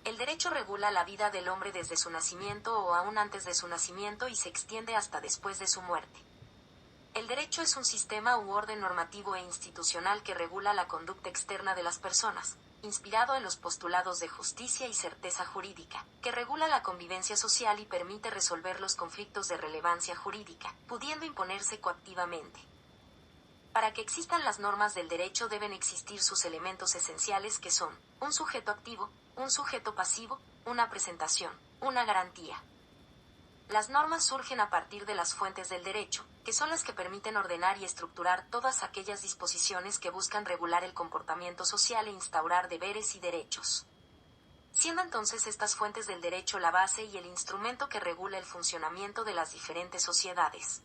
El derecho regula la vida del hombre desde su nacimiento o aún antes de su nacimiento y se extiende hasta después de su muerte. El derecho es un sistema u orden normativo e institucional que regula la conducta externa de las personas, inspirado en los postulados de justicia y certeza jurídica, que regula la convivencia social y permite resolver los conflictos de relevancia jurídica, pudiendo imponerse coactivamente. Para que existan las normas del derecho deben existir sus elementos esenciales que son un sujeto activo, un sujeto pasivo, una presentación, una garantía. Las normas surgen a partir de las fuentes del derecho, que son las que permiten ordenar y estructurar todas aquellas disposiciones que buscan regular el comportamiento social e instaurar deberes y derechos. Siendo entonces estas fuentes del derecho la base y el instrumento que regula el funcionamiento de las diferentes sociedades.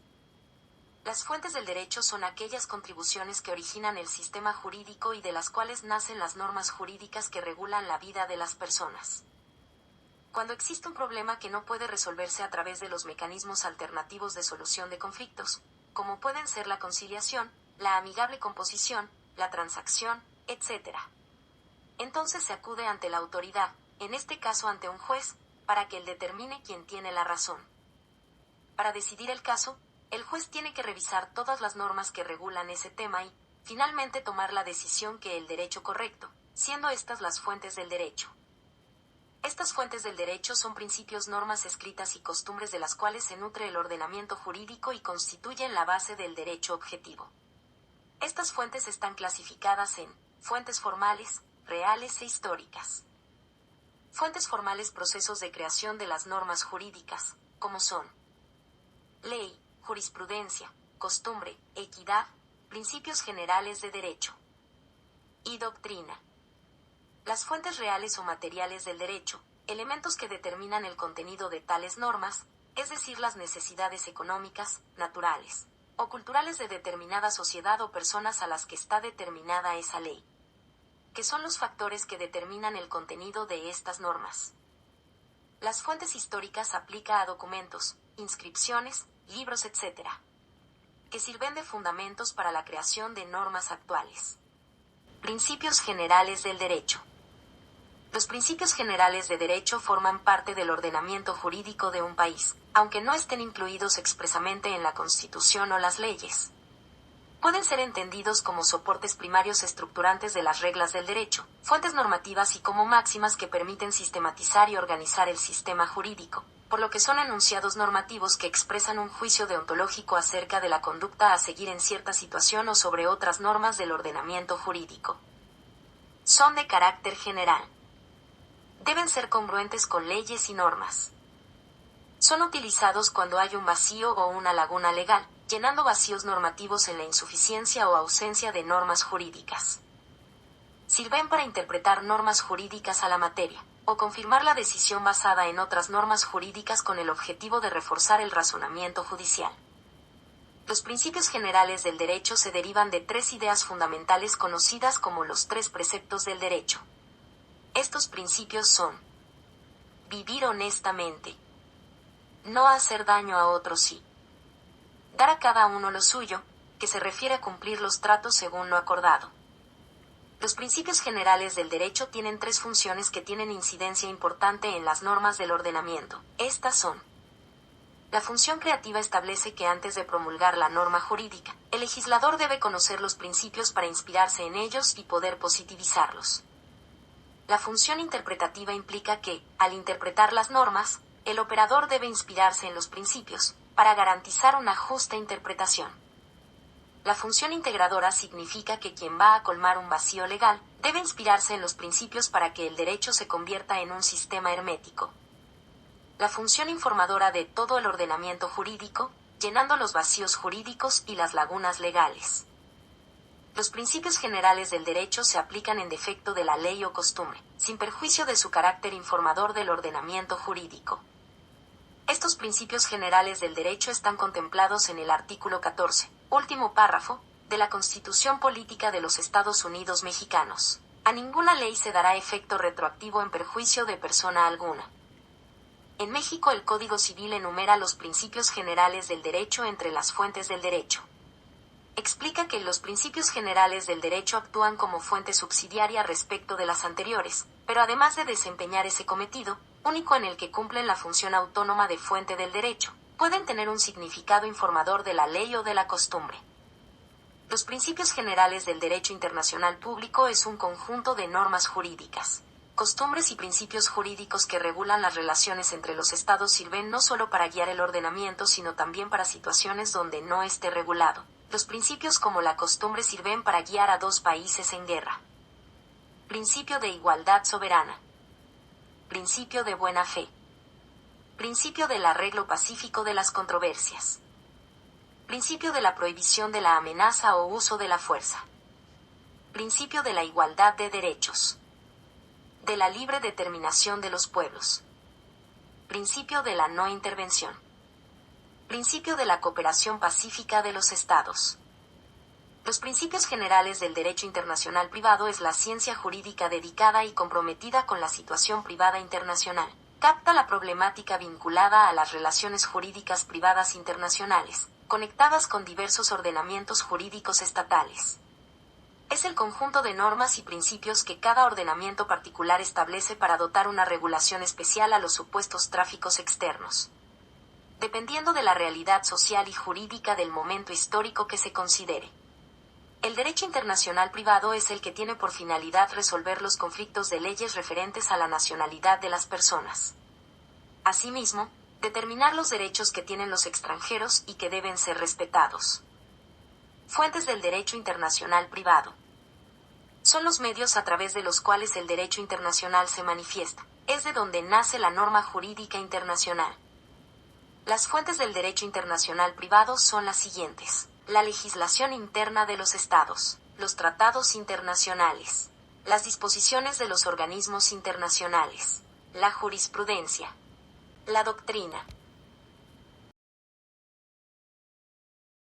Las fuentes del derecho son aquellas contribuciones que originan el sistema jurídico y de las cuales nacen las normas jurídicas que regulan la vida de las personas. Cuando existe un problema que no puede resolverse a través de los mecanismos alternativos de solución de conflictos, como pueden ser la conciliación, la amigable composición, la transacción, etc. Entonces se acude ante la autoridad, en este caso ante un juez, para que él determine quién tiene la razón. Para decidir el caso, el juez tiene que revisar todas las normas que regulan ese tema y, finalmente, tomar la decisión que el derecho correcto, siendo estas las fuentes del derecho. Estas fuentes del derecho son principios, normas escritas y costumbres de las cuales se nutre el ordenamiento jurídico y constituyen la base del derecho objetivo. Estas fuentes están clasificadas en fuentes formales, reales e históricas. Fuentes formales: procesos de creación de las normas jurídicas, como son ley, jurisprudencia, costumbre, equidad, principios generales de derecho y doctrina. Las fuentes reales o materiales del derecho, elementos que determinan el contenido de tales normas, es decir, las necesidades económicas, naturales o culturales de determinada sociedad o personas a las que está determinada esa ley, que son los factores que determinan el contenido de estas normas. Las fuentes históricas aplica a documentos, inscripciones, libros, etc., que sirven de fundamentos para la creación de normas actuales. Principios generales del derecho. Los principios generales de derecho forman parte del ordenamiento jurídico de un país, aunque no estén incluidos expresamente en la Constitución o las leyes. Pueden ser entendidos como soportes primarios estructurantes de las reglas del derecho, fuentes normativas y como máximas que permiten sistematizar y organizar el sistema jurídico, por lo que son enunciados normativos que expresan un juicio deontológico acerca de la conducta a seguir en cierta situación o sobre otras normas del ordenamiento jurídico. Son de carácter general. Deben ser congruentes con leyes y normas. Son utilizados cuando hay un vacío o una laguna legal, llenando vacíos normativos en la insuficiencia o ausencia de normas jurídicas. Sirven para interpretar normas jurídicas a la materia, o confirmar la decisión basada en otras normas jurídicas con el objetivo de reforzar el razonamiento judicial. Los principios generales del derecho se derivan de tres ideas fundamentales conocidas como los tres preceptos del derecho. Estos principios son: vivir honestamente, no hacer daño a otros sí, dar a cada uno lo suyo, que se refiere a cumplir los tratos según lo acordado. Los principios generales del derecho tienen tres funciones que tienen incidencia importante en las normas del ordenamiento. Estas son: la función creativa establece que antes de promulgar la norma jurídica, el legislador debe conocer los principios para inspirarse en ellos y poder positivizarlos. La función interpretativa implica que, al interpretar las normas, el operador debe inspirarse en los principios, para garantizar una justa interpretación. La función integradora significa que quien va a colmar un vacío legal, debe inspirarse en los principios para que el derecho se convierta en un sistema hermético. La función informadora de todo el ordenamiento jurídico, llenando los vacíos jurídicos y las lagunas legales. Los principios generales del derecho se aplican en defecto de la ley o costumbre, sin perjuicio de su carácter informador del ordenamiento jurídico. Estos principios generales del derecho están contemplados en el artículo 14, último párrafo, de la Constitución Política de los Estados Unidos Mexicanos. A ninguna ley se dará efecto retroactivo en perjuicio de persona alguna. En México, el Código Civil enumera los principios generales del derecho entre las fuentes del derecho. Explica que los principios generales del derecho actúan como fuente subsidiaria respecto de las anteriores, Pero además de desempeñar ese cometido, único en el que cumplen la función autónoma de fuente del derecho, pueden tener un significado informador de la ley o de la costumbre. Los principios generales del derecho internacional público es un conjunto de normas jurídicas, costumbres y principios jurídicos que regulan las relaciones entre los estados. Sirven no solo para guiar el ordenamiento, sino también para situaciones donde no esté regulado. Los principios como la costumbre sirven para guiar a dos países en guerra. Principio de igualdad soberana. Principio de buena fe. Principio del arreglo pacífico de las controversias. Principio de la prohibición de la amenaza o uso de la fuerza. Principio de la igualdad de derechos. De la libre determinación de los pueblos. Principio de la no intervención. Principio de la cooperación pacífica de los estados. Los principios generales del derecho internacional privado es la ciencia jurídica dedicada y comprometida con la situación privada internacional. Capta la problemática vinculada a las relaciones jurídicas privadas internacionales, conectadas con diversos ordenamientos jurídicos estatales. Es el conjunto de normas y principios que cada ordenamiento particular establece para dotar una regulación especial a los supuestos tráficos externos, dependiendo de la realidad social y jurídica del momento histórico que se considere. El derecho internacional privado es el que tiene por finalidad resolver los conflictos de leyes referentes a la nacionalidad de las personas. Asimismo, determinar los derechos que tienen los extranjeros y que deben ser respetados. Fuentes del derecho internacional privado. Son los medios a través de los cuales el derecho internacional se manifiesta. Es de donde nace la norma jurídica internacional. Las fuentes del derecho internacional privado son las siguientes: la legislación interna de los estados, los tratados internacionales, las disposiciones de los organismos internacionales, la jurisprudencia, la doctrina,